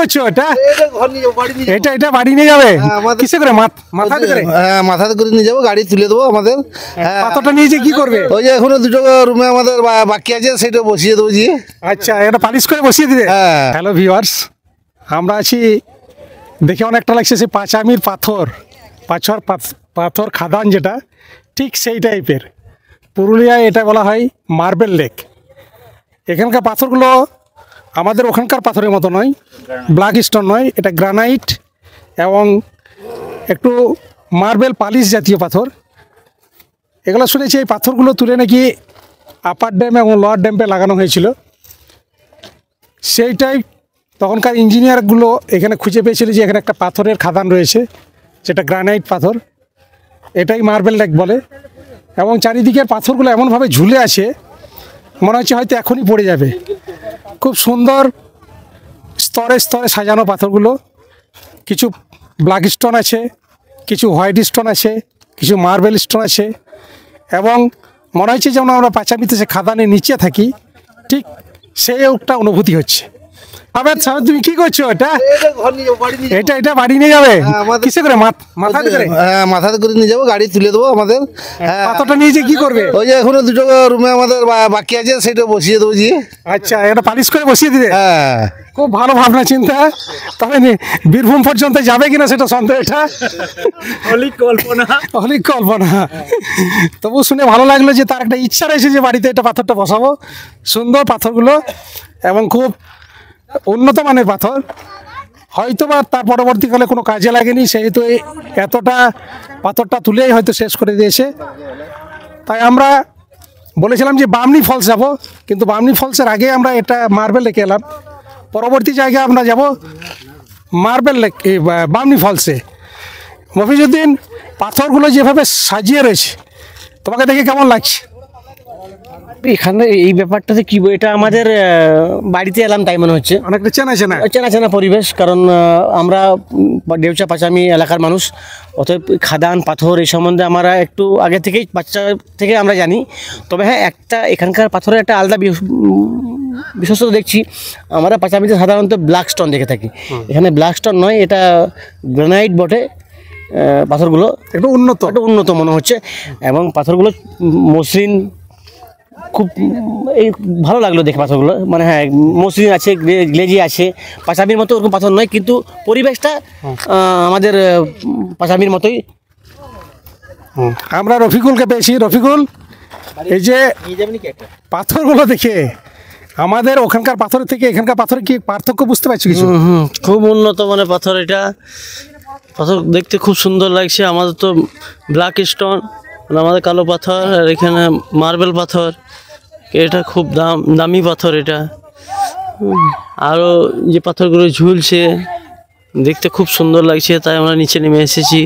করছো? এটা এটা বাড়ি নিয়ে যাবে কিসে করে? মাথাতে করে? হ্যাঁ, মাথাতে করে নিয়ে যাবো, গাড়ি তুলে দেবো আমাদের। পাথরটা নিয়ে যে কি করবে? ওই যে এখনো দুটো রুমে আমাদের বাকি আছে, সেটা বসিয়ে দেবো গিয়ে। আচ্ছা, এটা পালিশ করে বসিয়ে দিবে? হ্যাঁ। হ্যালো ভিউয়ার্স, আমরা আছি, দেখে অনেকটা লাগছে সেই পাঁচামির পাথর, পাথর খাদান, যেটা ঠিক সেই টাইপের। পুরুলিয়ায় এটা বলা হয় মার্বেল লেক। এখানকার পাথরগুলো আমাদের ওখানকার পাথরের মতো নয়, ব্ল্যাক স্টোন নয়, এটা গ্রানাইট এবং একটু মার্বেল পালিশ জাতীয় পাথর। এগুলো শুনেছি এই পাথরগুলো তুলে নাকি আপার ড্যাম এবং লোয়ার ড্যাম্পে লাগানো হয়েছিল। সেইটাই তখনকার ইঞ্জিনিয়ারগুলো এখানে খুঁজে পেয়েছিল যে এখানে একটা পাথরের খাদান রয়েছে, যেটা গ্রানাইট পাথর, এটাই মার্বেল লেক বলে। এবং চারিদিকের পাথরগুলো এমনভাবে ঝুলে আছে, মনে হচ্ছে হয়তো এখনই পড়ে যাবে। খুব সুন্দর স্তরে স্তরে সাজানো পাথরগুলো, কিছু ব্ল্যাক স্টোন আছে, কিছু হোয়াইট স্টোন আছে, কিছু মার্বেল স্টোন আছে। এবং মনে হচ্ছে যেমন আমরা পাঁচামিতে সে খাদানের নিচে থাকি, ঠিক সেই একটা অনুভূতি হচ্ছে। আবার তুমি কি করছো? এটা বাড়ি নিয়ে যাবে কিসে করে? মাথাতে করে? হ্যাঁ, মাথাতে করে নিয়ে যাবো, গাড়ি তুলে দেবো আমাদের। পাথরটা নিয়ে যে কি করবে? ওই যে এখনো দুটো রুমে আমাদের বাকি আছে, সেটা বসিয়ে দেবো গিয়ে। আচ্ছা, এটা পালিশ করে বসিয়ে দিবে? হ্যাঁ। খুব ভালো ভাবনা চিন্তা। তবে বীরভূম পর্যন্ত যাবে কিনা সেটা সন্দেহ। এটা অলিক কল্পনা। তবু শুনে ভালো লাগলো যে তার একটা ইচ্ছা রয়েছে যে বাড়িতে এটা পাথরটা বসাবো। সুন্দর পাথরগুলো এবং খুব উন্নত মানের পাথর। হয়তো বা তার পরবর্তীকালে কোনো কাজে লাগেনি, সেহেতু এতটা পাথরটা তুলেই হয়তো শেষ করে দিয়েছে। তাই আমরা বলেছিলাম যে বামনি ফলস যাব, কিন্তু বামনি ফলসের আগে আমরা এটা মার্বেল লেকে এলাম। পরবর্তী জায়গায় আমরা যাব মার্বেল লেক, বামনি ফলসে। মফিজউদ্দিন, পাথরগুলো যেভাবে সাজিয়ে রয়েছে, তোমাকে দেখে কেমন লাগছে? এখানে এই ব্যাপারটাতে কি, এটা আমাদের বাড়িতে এলাম তাই মনে হচ্ছে। অনেকটা চেনা চেনা পরিবেশ, কারণ আমরা দেউচা পাঁচামি এলাকার মানুষ, অতএব খাদান পাথর এই সম্বন্ধে আমরা একটু আগে থেকেই, বাচ্চা থেকে আমরা জানি। তবে হ্যাঁ, একটা এখানকার পাথরের একটা আলাদা বিশেষত দেখছি। আমরা পাঁচামিতে সাধারণত ব্ল্যাক স্টোন দেখে থাকি, এখানে ব্ল্যাক স্টোন নয়, এটা গ্রানাইট বটে। পাথরগুলো একটু উন্নত মনে হচ্ছে, এবং পাথরগুলো মসৃণ, খুব এই ভালো লাগলো দেখে পাথরগুলো। মানে হ্যাঁ, মসৃণ আছে, গ্লেজি আছে, পাঁচামির মতো ওরকম পাথর নয়, কিন্তু পরিবেশটা আমাদের পাঁচামির মতোই। আমরা রফিকুলকে পেয়েছি। রফিকুল, এই যে পাথরগুলো দেখে আমাদের ওখানকার পাথরের থেকে এখানকার পাথরের কি পার্থক্য বুঝতে পারছি কিছু? খুব উন্নত মানের পাথর, এটা পাথর দেখতে খুব সুন্দর লাগছে। আমাদের তো ব্ল্যাক স্টোন, আমাদের কালো পাথর, আর এখানে মার্বেল পাথর, এটা খুব দামি পাথর এটা। আরও যে পাথরগুলো ঝুলছে দেখতে খুব সুন্দর লাগছে, তাই আমরা নিচে নেমে এসেছি।